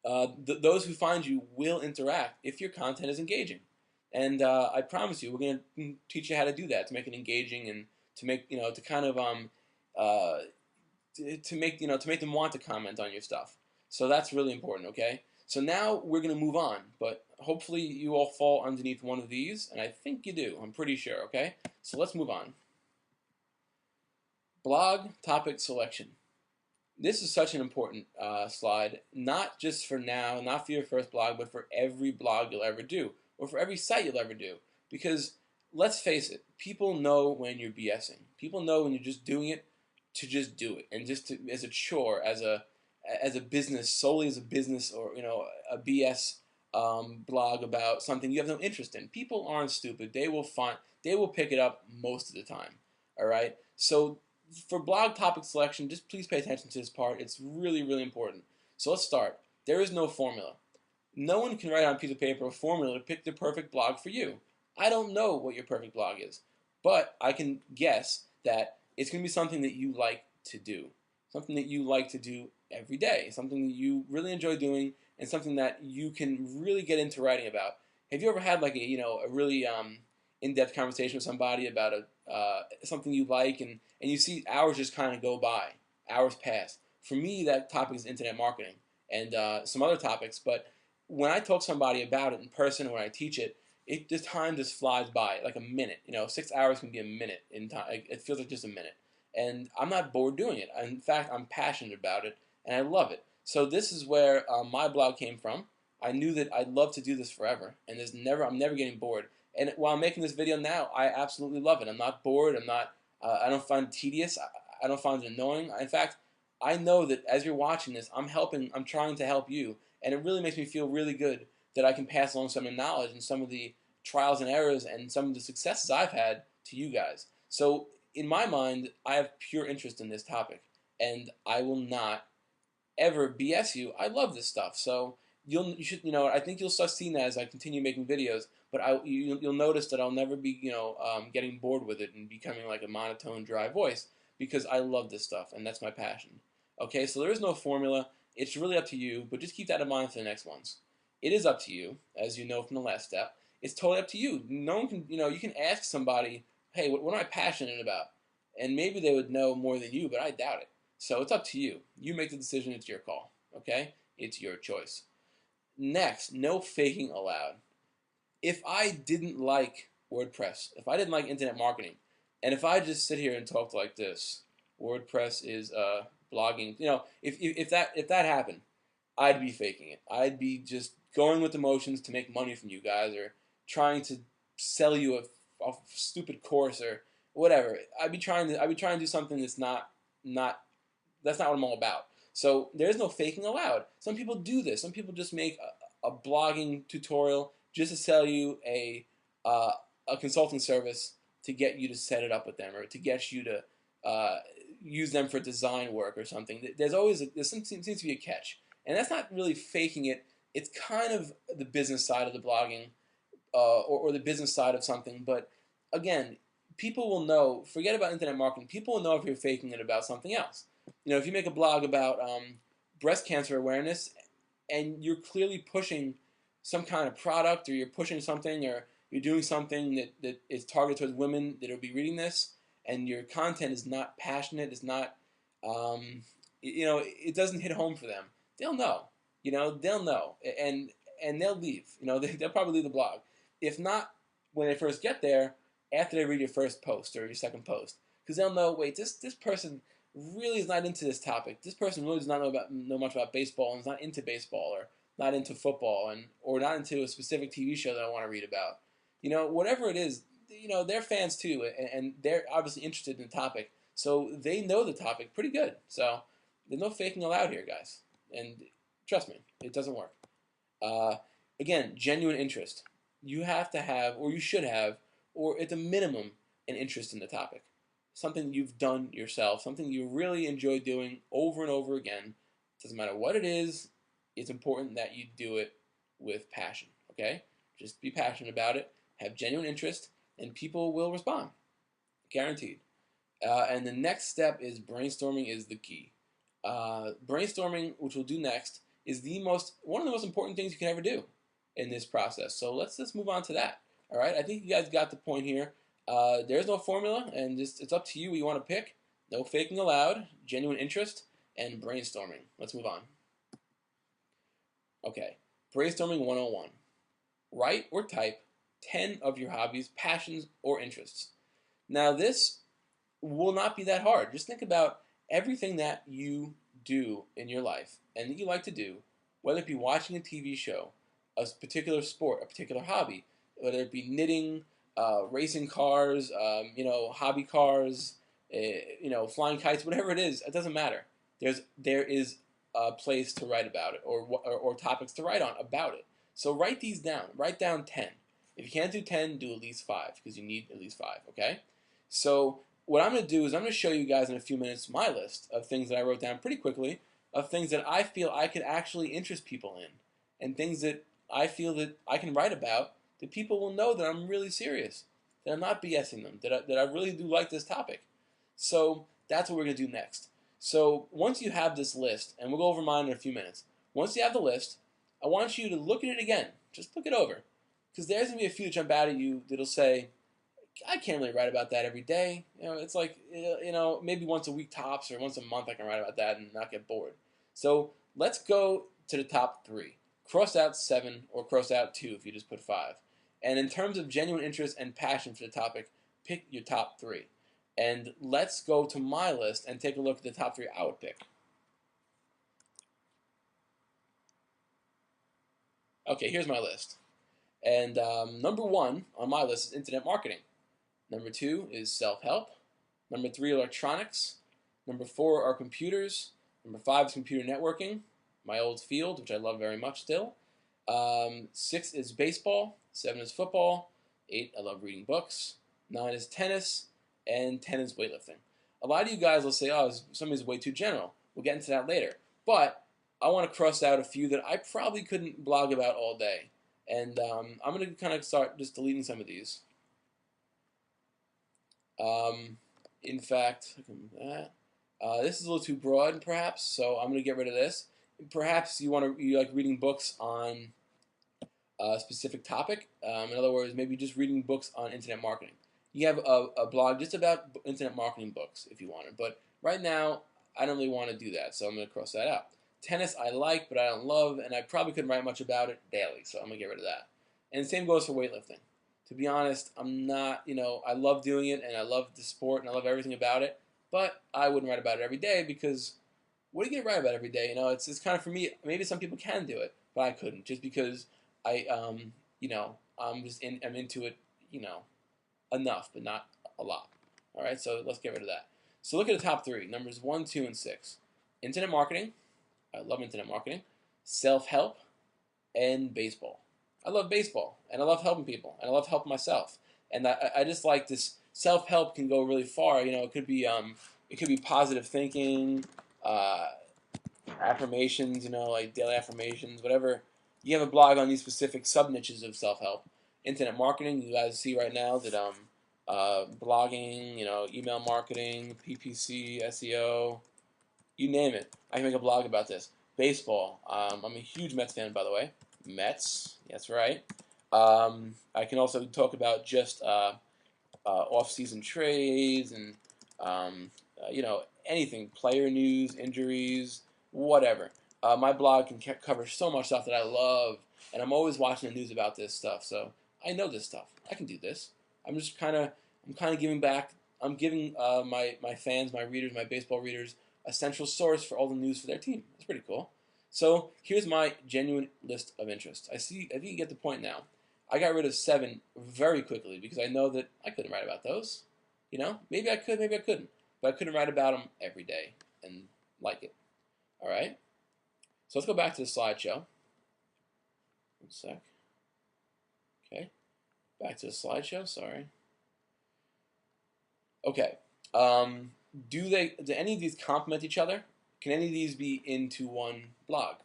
those who find you will interact if your content is engaging. And I promise you, we're going to teach you how to do that, to make it engaging and to make, to kind of uh, to make them want to comment on your stuff. So that's really important. Okay. So now we're going to move on, but hopefully you all fall underneath one of these, and I think you do. I'm pretty sure. Okay. So let's move on. Blog topic selection. This is such an important slide, not just for now, not for your first blog, but for every blog you'll ever do, or for every site you'll ever do. Because let's face it, people know when you're BSing. People know when you're just doing it to just do it, and just to, as a chore, as a business, solely as a business, or a BS blog about something you have no interest in. People aren't stupid. They will pick it up most of the time. All right. So for blog topic selection, just please pay attention to this part. It's really, really important. So let's start. There is no formula. No one can write on a piece of paper a formula to pick the perfect blog for you. I don't know what your perfect blog is, but I can guess that it's going to be something that you like to do, something that you like to do every day, something that you really enjoy doing, and something that you can really get into writing about. Have you ever had like a really in-depth conversation with somebody about something you like, and you see hours just kind of go by, hours pass? For me, that topic is internet marketing and some other topics, but when I talk to somebody about it in person or when I teach it, the time just flies by like a minute. 6 hours can be a minute in time. It feels like just a minute, and I'm not bored doing it. In fact, I'm passionate about it and I love it. So this is where my blog came from. I knew that I'd love to do this forever, and I'm never getting bored. And while I'm making this video now, I absolutely love it. I'm not bored. I don't find it tedious. I don't find it annoying. In fact, I know that as you're watching this, I'm trying to help you, and it really makes me feel really good that I can pass along some of the knowledge and some of the trials and errors and some of the successes I've had to you guys. So in my mind, I have pure interest in this topic, and I will not ever BS you. I love this stuff. So I think you'll start seeing that as I continue making videos. But you'll notice that I'll never be, getting bored with it and becoming like a monotone, dry voice, because I love this stuff and that's my passion. Okay, so there is no formula. It's really up to you, but just keep that in mind for the next ones. It is up to you, as you know from the last step. It's totally up to you. No one can, you can ask somebody, hey, what am I passionate about? And maybe they would know more than you, but I doubt it. So it's up to you. You make the decision. It's your call. Okay? It's your choice. Next, no faking allowed. If I didn't like WordPress, if I didn't like internet marketing, and if I just sit here and talked like this, WordPress is blogging. If that happened, I'd be faking it. I'd be just going with the motions to make money from you guys, or trying to sell you a stupid course or whatever. I'd be trying to do something that's not what I'm all about. So there's no faking allowed. Some people do this. Some people just make a blogging tutorial just to sell you a consulting service to get you to set it up with them, or to get you to use them for design work or something. There seems to be a catch, and that's not really faking it. It's kind of the business side of the blogging, or the business side of something. But again, people will know. Forget about internet marketing. People will know if you're faking it about something else. If you make a blog about breast cancer awareness, and you're clearly pushing some kind of product, or you're pushing something, or you're doing something that is targeted towards women that will be reading this, and your content is not passionate, is not, it doesn't hit home for them, they'll know. They'll know, and they'll leave. They'll probably leave the blog. If not, when they first get there, after they read your first post or your second post, because they'll know, wait, this person really is not into this topic. This person really does not know much about baseball, and is not into baseball, or not into football, or not into a specific TV show that I want to read about. Whatever it is, they're fans too, and they're obviously interested in the topic, so they know the topic pretty good. So there's no faking allowed here, guys. And trust me, it doesn't work. Again, genuine interest. You have to have, or you should have, or at the minimum, an interest in the topic. Something you've done yourself, something you really enjoy doing over and over again. Doesn't matter what it is, it's important that you do it with passion, okay? Just be passionate about it, have genuine interest, and people will respond, guaranteed. And the next step is brainstorming is the key. Brainstorming, which we'll do next, is one of the most important things you can ever do in this process. So let's move on to that. All right, I think you guys got the point here. There's no formula, and it's up to you what you want to pick. No faking allowed, genuine interest, and brainstorming. Let's move on. Okay, brainstorming 101. Write or type 10 of your hobbies, passions, or interests. Now this will not be that hard. Just think about everything that you do in your life and that you like to do, whether it be watching a TV show, a particular sport, a particular hobby, whether it be knitting, racing cars, hobby cars, flying kites, whatever it is, it doesn't matter. There is a place to write about it, or topics to write on about it. So write these down. Write down 10. If you can't do 10, do at least 5 because you need at least 5. Okay. So what I'm going to do is I'm going to show you guys in a few minutes my list of things that I wrote down pretty quickly, of things that I feel I could actually interest people in, and things that I feel that I can write about that people will know that I'm really serious, that I'm not BSing them, that I really do like this topic. So that's what we're going to do next. So once you have this list, and we'll go over mine in a few minutes, once you have the list, I want you to look at it again. Just look it over. Because there's going to be a few that jump out at you that'll say, I can't really write about that every day. It's like, maybe once a week tops or once a month I can write about that and not get bored. So let's go to the top 3. Cross out 7 or cross out 2 if you just put 5. And in terms of genuine interest and passion for the topic, pick your top 3. And let's go to my list and take a look at the top 3 I would pick. Okay, here's my list. And number 1 on my list is internet marketing. Number 2 is self-help. Number 3, electronics. Number 4 are computers. Number 5 is computer networking, my old field, which I love very much still. 6 is baseball. 7 is football. 8, I love reading books. 9 is tennis. And 10 is weightlifting. A lot of you guys will say, oh, somebody's way too general. We'll get into that later. But I want to cross out a few that I probably couldn't blog about all day. And I'm going to kind of start just deleting some of these. In fact, this is a little too broad, perhaps, so I'm going to get rid of this. Perhaps you like reading books on a specific topic. In other words, maybe just reading books on internet marketing. You have a blog just about internet marketing books if you wanted, but right now I don't really want to do that, so I'm going to cross that out. Tennis I like, but I don't love, and I probably couldn't write much about it daily, so I'm going to get rid of that. And the same goes for weightlifting. To be honest, I'm not, I love doing it, and I love the sport, and I love everything about it, but I wouldn't write about it every day because what are you going to write about every day? It's kind of, for me, maybe some people can do it, but I couldn't, just because I'm into it, enough, but not a lot. All right, so let's get rid of that. So look at the top 3, numbers 1, 2, and 6. Internet marketing. I love internet marketing. Self-help and baseball. I love baseball, and I love helping people, and I love helping myself. And I just like this. Self-help can go really far. It could be positive thinking, affirmations. Like daily affirmations, whatever. You have a blog on these specific sub niches of self-help. Internet marketing. You guys see right now that blogging, email marketing, PPC, SEO, you name it. I can make a blog about this. Baseball. I'm a huge Mets fan, by the way. Mets, that's right. I can also talk about just off-season trades and anything, player news, injuries, whatever. My blog can cover so much stuff that I love, and I'm always watching the news about this stuff. So I know this stuff. I can do this. I'm kind of giving back. I'm giving my fans, my readers, my baseball readers, a central source for all the news for their team. That's pretty cool. So here's my genuine list of interests. I think you get the point now. I got rid of 7 very quickly because I know that I couldn't write about those. Maybe I could, maybe I couldn't. But I couldn't write about them every day and like it. All right? So let's go back to the slideshow. One sec. Okay. Back to the slideshow, sorry. Okay. Do any of these complement each other? Can any of these be into one blog?